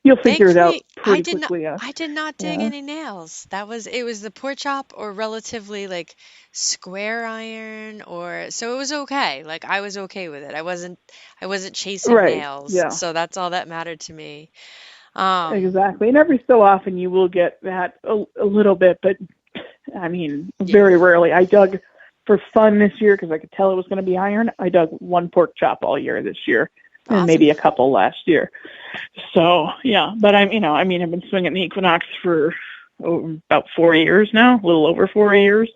you'll figure it out pretty quickly. I did not dig any nails. It was the pork chop or relatively like square iron, so it was okay. Like I was okay with it. I wasn't chasing nails. Yeah. So that's all that mattered to me. Exactly. And every so often you will get that a little bit, but I mean, very rarely. I dug for fun this year because I could tell it was going to be iron. I dug one pork chop all year this year. Awesome. And maybe a couple last year. So, but I've been swinging the Equinox for about 4 years now, a little over 4 years.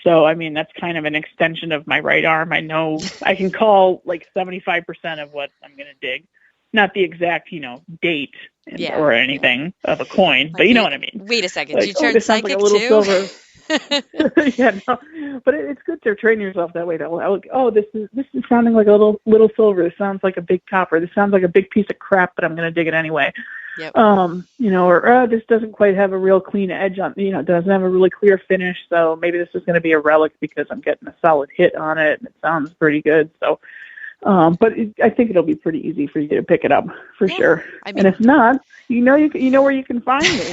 So, that's kind of an extension of my right arm. I know I can call like 75% of what I'm going to dig. Not the exact, date or anything of a coin, but you know what I mean. Wait a second. Did you turn psychic too? Silver. But it's good to train yourself that way. This is sounding like a little silver. This sounds like a big copper. This sounds like a big piece of crap, but I'm going to dig it anyway. Yep. This doesn't quite have a real clean edge on. Doesn't have a really clear finish. So maybe this is going to be a relic because I'm getting a solid hit on it and it sounds pretty good. So But I think it'll be pretty easy for you to pick it up for sure. I mean, and if not, you know where you can find me.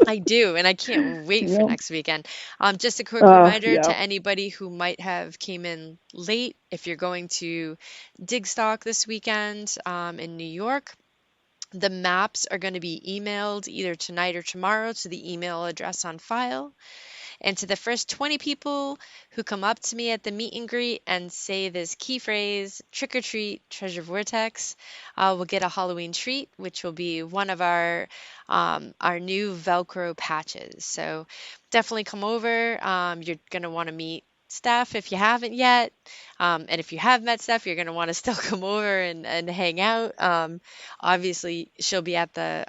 I do, and I can't wait for next weekend. Just a quick reminder to anybody who might have came in late, if you're going to Digstock this weekend in New York, the maps are going to be emailed either tonight or tomorrow to the email address on file. And to the first 20 people who come up to me at the meet and greet and say this key phrase, trick or treat, treasure Vortex, will get a Halloween treat, which will be one of our new Velcro patches. So definitely come over. You're going to want to meet Stef if you haven't yet. And if you have met Stef, you're going to want to still come over and hang out. Obviously, she'll be at the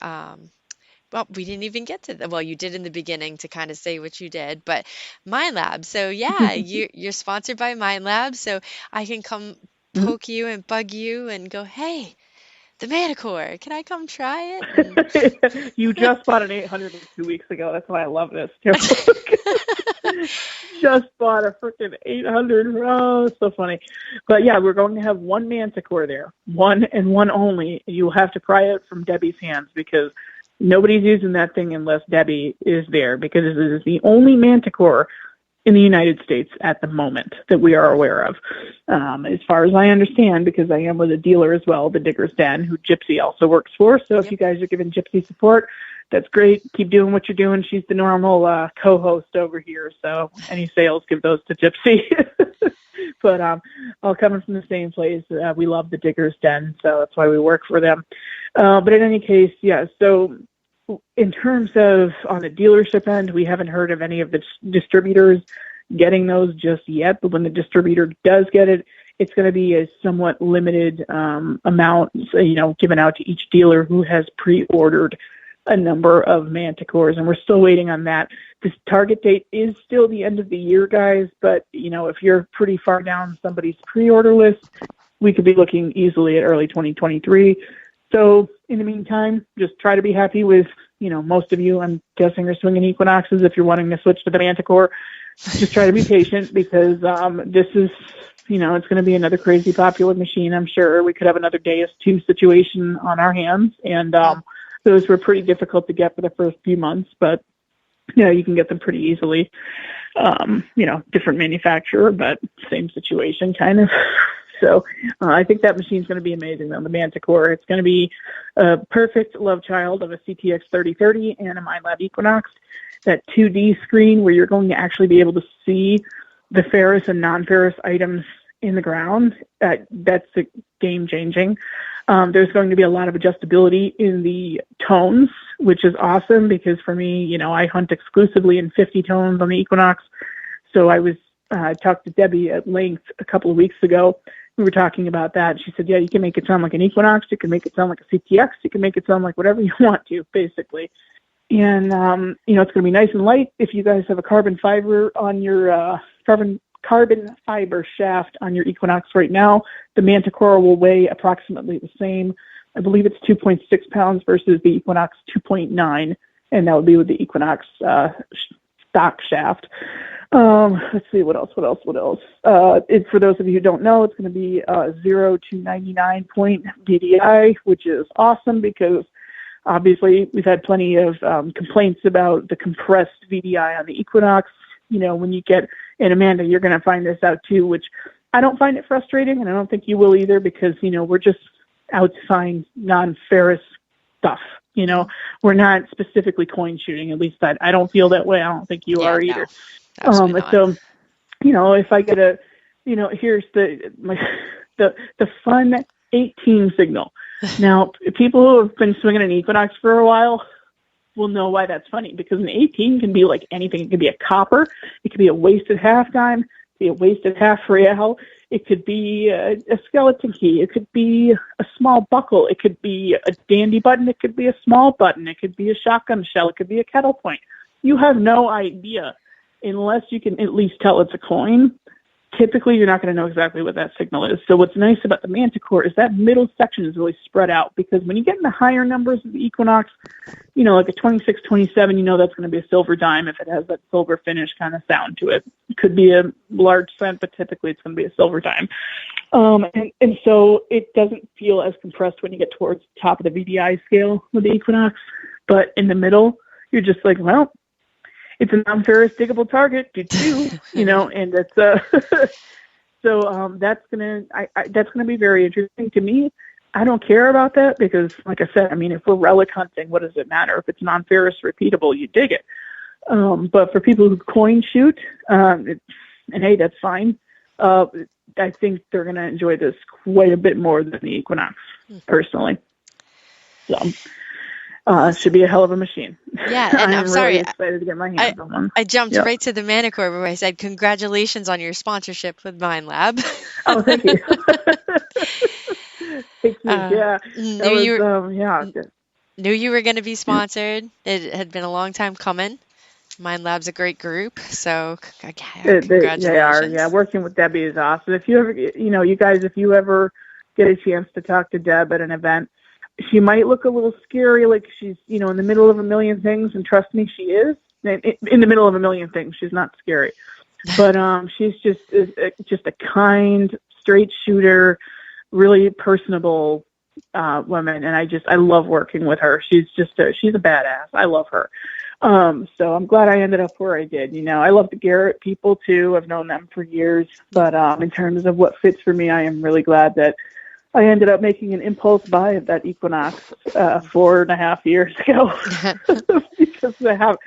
well, we didn't even get to well, you did in the beginning to kind of say what you did, but Mind Lab. So yeah, you're sponsored by Mind Lab, so I can come poke you and bug you and go, hey, the Manticore, can I come try it? You just bought an 800 2 weeks ago. That's why I love this. Just bought a freaking 800. Oh, so funny. But yeah, we're going to have one Manticore there, one and one only. You'll have to pry it from Debbie's hands because nobody's using that thing unless Debbie is there, because it is the only Manticore in the United States at the moment that we are aware of. As far as I understand, because I am with a dealer as well, the Digger's Den, who Gypsy also works for. So if you guys are giving Gypsy support, that's great. Keep doing what you're doing. She's the normal co-host over here. So any sales, give those to Gypsy. But all coming from the same place. We love the Digger's Den, so that's why we work for them. But in any case, yeah, so in terms of on the dealership end, we haven't heard of any of the distributors getting those just yet. But when the distributor does get it, it's going to be a somewhat limited amount, given out to each dealer who has pre-ordered a number of Manticores, and we're still waiting on that. This target date is still the end of the year, guys, but, if you're pretty far down somebody's pre-order list, we could be looking easily at early 2023. So in the meantime, just try to be happy with, most of you, I'm guessing, are swinging Equinoxes. If you're wanting to switch to the Manticore, just try to be patient because this is, it's going to be another crazy popular machine, I'm sure. We could have another Deus 2 situation on our hands, and those were pretty difficult to get for the first few months, but you can get them pretty easily. Different manufacturer, but same situation kind of. So I think that machine's going to be amazing, though, the Manticore. It's going to be a perfect love child of a CTX 3030 and a MindLab Equinox. That 2D screen where you're going to actually be able to see the ferrous and non-ferrous items in the ground, that's game-changing. There's going to be a lot of adjustability in the tones, which is awesome because for me, I hunt exclusively in 50 tones on the Equinox. So I talked to Debbie at length a couple of weeks ago. We were talking about that. She said, yeah, you can make it sound like an Equinox. You can make it sound like a CTX. You can make it sound like whatever you want to, basically. And, it's going to be nice and light. If you guys have a carbon fiber on your carbon fiber shaft on your Equinox right now, the Manticore will weigh approximately the same. I believe it's 2.6 pounds versus the Equinox 2.9, and that would be with the Equinox stock shaft. Let's see, what else? For those of you who don't know, it's going to be 0 to 99 point DDI, which is awesome because obviously we've had plenty of complaints about the compressed VDI on the Equinox. When you get, and Amanda, you're going to find this out too, which I don't find it frustrating, and I don't think you will either because, we're just out to find non-ferrous stuff. We're not specifically coin shooting. At least I don't feel that way. I don't think you are either. So, if I get here's the fun 18 signal. Now, people who have been swinging an Equinox for a while will know why that's funny because an 18 can be like anything. It could be a copper. It could be a wasted half dime. It could be a wasted half real. It could be a skeleton key. It could be a small buckle. It could be a dandy button. It could be a small button. It could be a shotgun shell. It could be a kettle point. You have no idea unless you can at least tell it's a coin typically you're not going to know exactly what that signal is. So what's nice about the Manticore is that middle section is really spread out, because when you get in the higher numbers of the Equinox, like a 26, 27, that's going to be a silver dime if it has that silver finish kind of sound to it. It could be a large cent, but typically it's going to be a silver dime. And so it doesn't feel as compressed when you get towards the top of the VDI scale with the Equinox. But in the middle, you're just like, well, it's a non-ferrous diggable target, and it's so that's gonna be very interesting to me. I don't care about that because, like I said, if we're relic hunting, what does it matter? If it's non-ferrous repeatable, you dig it. But for people who coin shoot, and hey, that's fine. I think they're gonna enjoy this quite a bit more than the Equinox, personally. So. It should be a hell of a machine. Yeah, and I'm sorry. Really excited to get my hands on one. I jumped right to the Manticore where I said, congratulations on your sponsorship with Mind Lab. Oh, thank you. Thank you. Yeah. Knew you were going to be sponsored. It had been a long time coming. Mind Lab's a great group, so congratulations. They are. Yeah, working with Debbie is awesome. If you ever, you guys, if you ever get a chance to talk to Deb at an event, she might look a little scary, like she's, in the middle of a million things, and trust me, she is. In the middle of a million things, she's not scary. But she's just a kind, straight shooter, really personable woman, and I love working with her. She's a badass. I love her. So I'm glad I ended up where I did. I love the Garrett people too. I've known them for years. But in terms of what fits for me, I am really glad that I ended up making an impulse buy of that Equinox 4.5 years ago because I have,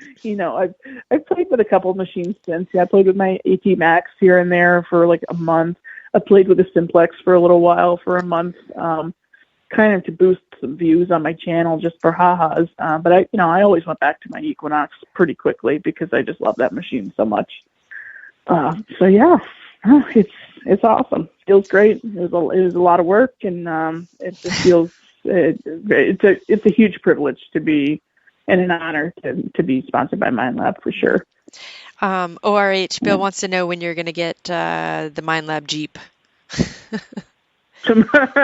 I've played with a couple of machines since. Yeah, I played with my AT Max here and there for like a month. I played with a Simplex for a little while, for a month, kind of to boost some views on my channel just for ha-has. But I always went back to my Equinox pretty quickly because I just love that machine so much. So yeah. It's awesome. Feels great. It was a lot of work, and it just feels it's a huge privilege to be, and an honor to be sponsored by Mind Lab for sure. ORH Bill wants to know when you're going to get the Mind Lab Jeep. I'm going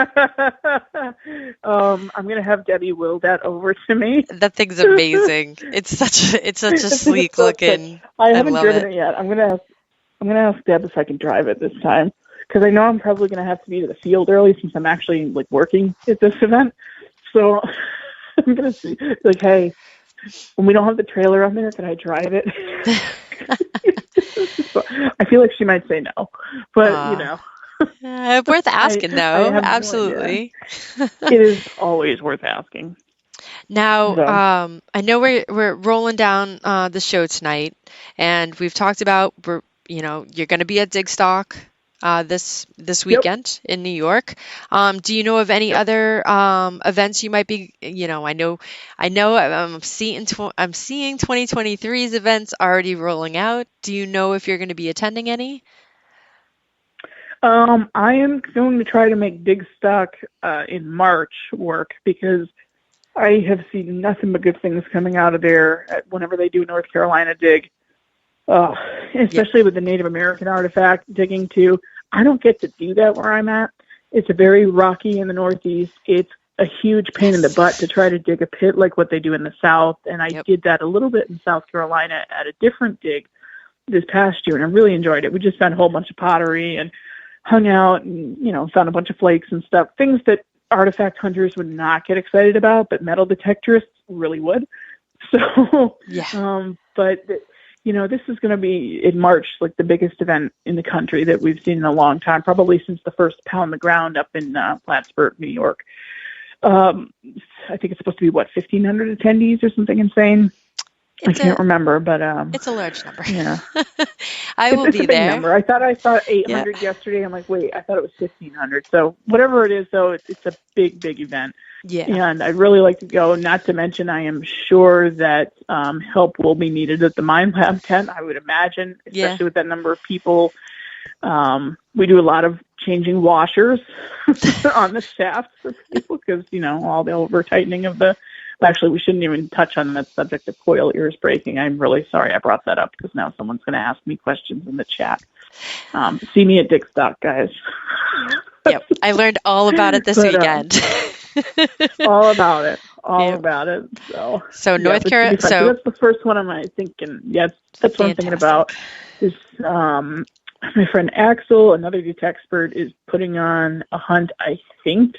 to have Debbie will that over to me. That thing's amazing. It's such a sleek looking. I haven't driven it yet. I'm going to ask Deb if I can drive it this time, because I know I'm probably going to have to be to the field early since I'm actually working at this event. So I'm going to see, hey, when we don't have the trailer on there, can I drive it? So I feel like she might say no, but worth asking though. Absolutely. It is always worth asking. Now, I know we're rolling down the show tonight, and we've talked about you're going to be at Digstock this weekend in New York. Do you know of any other events you might be? I know. I'm seeing 2023's events already rolling out. Do you know if you're going to be attending any? I am going to try to make Digstock in March work, because I have seen nothing but good things coming out of there whenever they do North Carolina Dig. Especially with the Native American artifact digging too. I don't get to do that where I'm at. It's a very rocky in the Northeast. It's a huge pain in the butt to try to dig a pit like what they do in the South. And I did that a little bit in South Carolina at a different dig this past year, and I really enjoyed it. We just found a whole bunch of pottery and hung out and, found a bunch of flakes and stuff, things that artifact hunters would not get excited about, but metal detectorists really would. So, this is going to be in March, the biggest event in the country that we've seen in a long time, probably since the first Pound the Ground up in Plattsburgh, New York. I think it's supposed to be 1,500 attendees or something insane. I can't remember, but it's a large number. Yeah, I will be there. Number. I thought I saw 800 yesterday. I'm like, wait, I thought it was 1,500. So whatever it is, though, it's a big event. Yeah, and I'd really like to go. Not to mention, I am sure that help will be needed at the Mind Lab tent. I would imagine, especially with that number of people. We do a lot of changing washers on the shafts for people because all the over tightening of the Actually, we shouldn't even touch on that subject of coil ears breaking. I'm really sorry I brought that up because now someone's going to ask me questions in the chat. See me at Dickstock, guys. Yep, I learned all about it this weekend. All about it. About it. So North Carolina. So that's the first one I'm thinking. Yeah, that's what I'm thinking about. Is my friend Axel, another Duke expert, is putting on a hunt, I think,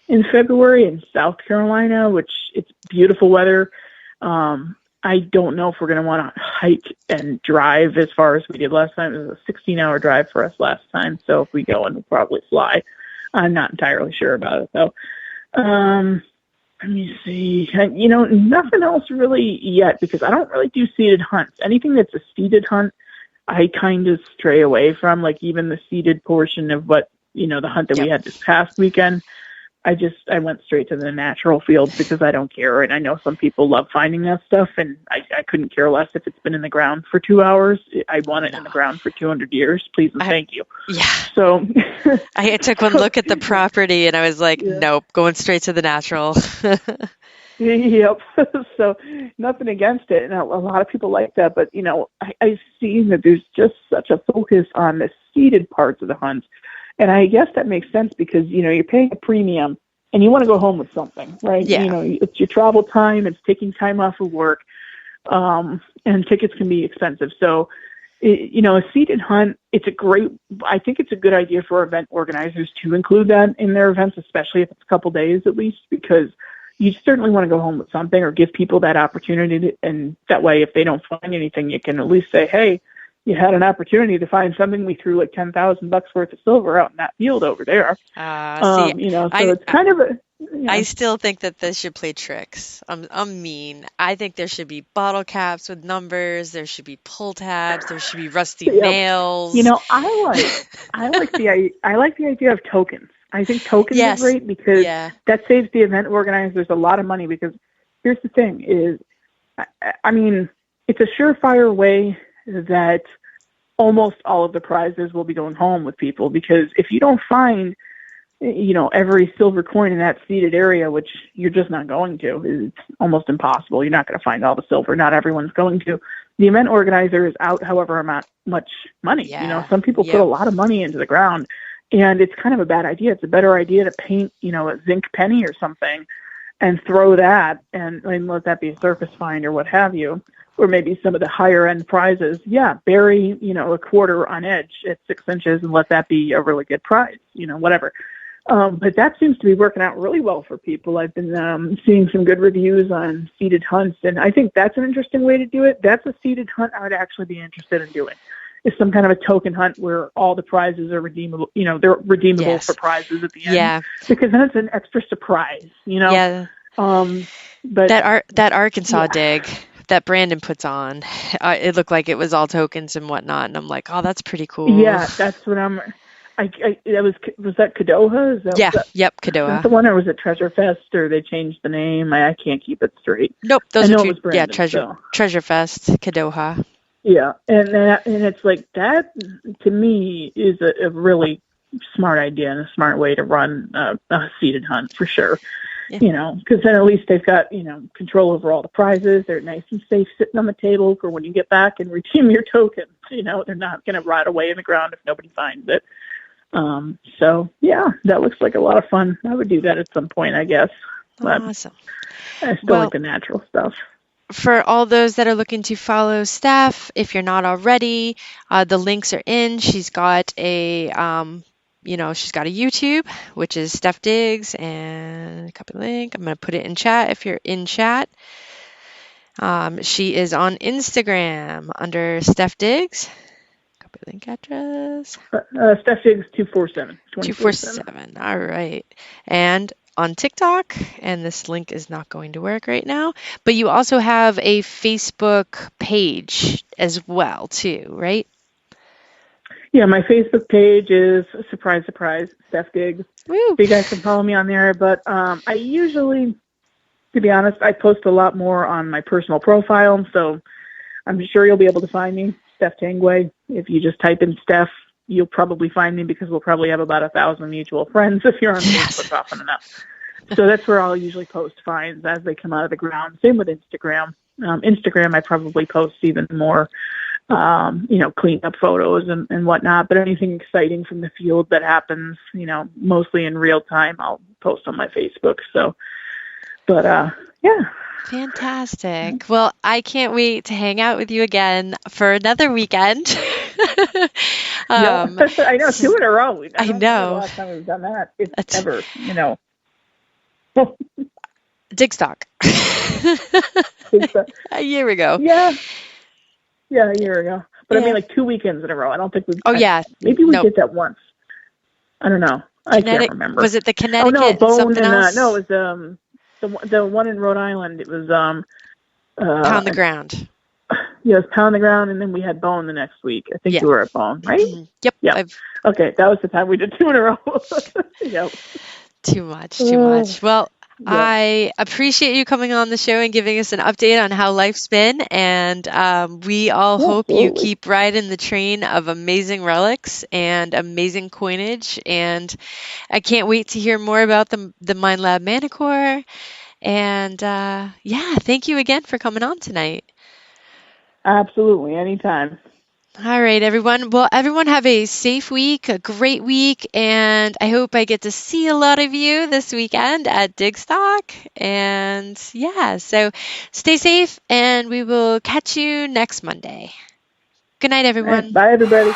in February in South Carolina, which it's beautiful weather. I don't know if we're going to want to hike and drive as far as we did last time. It was a 16-hour drive for us last time, so if we go, and we'll probably fly. I'm not entirely sure about it, though. Let me see. Nothing else really yet, because I don't really do seated hunts. Anything that's a seated hunt, I kind of stray away from, like even the seated portion of what, the hunt that we had this past weekend. I went straight to the natural fields because I don't care. And I know some people love finding that stuff, and I couldn't care less if it's been in the ground for 2 hours. I want it in the ground for 200 years. Please and thank you. Yeah. So I took one look at the property and I was like, nope, going straight to the natural. Yep. So nothing against it. And a lot of people like that. But, I've seen that there's just such a focus on the seated parts of the hunt. And I guess that makes sense because, you're paying a premium and you want to go home with something, right? Yeah. It's your travel time, it's taking time off of work, and tickets can be expensive. So, a seated hunt, I think it's a good idea for event organizers to include that in their events, especially if it's a couple days at least, because you certainly want to go home with something or give people that opportunity. And that way, if they don't find anything, you can at least say, hey, you had an opportunity to find something. We threw like $10,000 worth of silver out in that field over there. It's kind of a. I still think that they should play tricks. I'm mean. I think there should be bottle caps with numbers. There should be pull tabs. There should be rusty nails. I like the idea of tokens. I think tokens are great because that saves the event organizers a lot of money. Because here's the thing: is it's a surefire way that almost all of the prizes will be going home with people, because if you don't find, every silver coin in that seated area, which you're just not going to, it's almost impossible. You're not going to find all the silver. Not everyone's going to. The event organizer is out however much money. Yeah. Some people put a lot of money into the ground, and it's kind of a bad idea. It's a better idea to paint, a zinc penny or something and throw that and let that be a surface find or what have you. Or maybe some of the higher end prizes, bury, a quarter on edge at 6 inches and let that be a really good prize, whatever. But that seems to be working out really well for people. I've been seeing some good reviews on seated hunts, and I think that's an interesting way to do it. That's a seated hunt I would actually be interested in doing. It's some kind of a token hunt where all the prizes are redeemable. They're redeemable for prizes at the end. Yeah. Because then it's an extra surprise, Yeah. But that Arkansas dig that Brandon puts on, it looked like it was all tokens and whatnot, and I'm like, oh, that's pretty cool. Yeah, that's what I'm. Was that Kadoha? Is that Yep, Kadoha. Is that the one, or was it Treasure Fest, or they changed the name? I can't keep it straight. Nope, those are two. Brandon, Treasure Fest, Kadoha. Yeah, and it's like that. To me, is a really smart idea and a smart way to run a seated hunt for sure. Yeah. Because then at least they've got, control over all the prizes. They're nice and safe sitting on the table for when you get back and redeem your tokens. They're not going to rot away in the ground if nobody finds it. That looks like a lot of fun. I would do that at some point, I guess. But awesome. I still like the natural stuff. For all those that are looking to follow Stef, if you're not already, the links are in. She's got a she's got a YouTube, which is Stef Digs, and a copy link. I'm going to put it in chat if you're in chat. She is on Instagram under Stef Digs. Copy link address. Stef Digs 247. 247. All right. And on TikTok, and this link is not going to work right now, but you also have a Facebook page as well, too, right? Yeah, my Facebook page is, surprise, Stef Digs. Woo. So you guys can follow me on there. But I usually, to be honest, I post a lot more on my personal profile. So I'm sure you'll be able to find me, Stef Tanguay. If you just type in Stef, you'll probably find me because we'll probably have about 1,000 mutual friends if you're on Facebook often enough. So that's where I'll usually post finds as they come out of the ground. Same with Instagram. Instagram, I probably post even more, clean up photos and whatnot. But anything exciting from the field that happens, mostly in real time, I'll post on my Facebook. So, but yeah. Fantastic. Well, I can't wait to hang out with you again for another weekend. I know, 2 in a row. I don't know. remember the last time we've done that. It's ever, Dig stock. A year ago. Yeah, a year ago. But I mean, like 2 weekends in a row. I don't think we've. Oh, yeah. Maybe we did that once. I don't know. I can't remember. Was it the Connecticut? Oh no, Bone something and else? no, it was the one in Rhode Island. It was Pound the Ground. Yeah, it was Pound the Ground, and then we had Bone the next week. I think you were at Bone, right? Mm-hmm. Yep. Yeah. Okay, that was the time we did 2 in a row. Yep. Too much. Well, yeah. I appreciate you coming on the show and giving us an update on how life's been, and we all hope you keep riding the train of amazing relics and amazing coinage, and I can't wait to hear more about the Mind Lab Manicore, and thank you again for coming on tonight. Absolutely, anytime. All right, everyone. Well, everyone have a safe week, a great week, and I hope I get to see a lot of you this weekend at Digstock. And so stay safe, and we will catch you next Monday. Good night, everyone. Bye, everybody.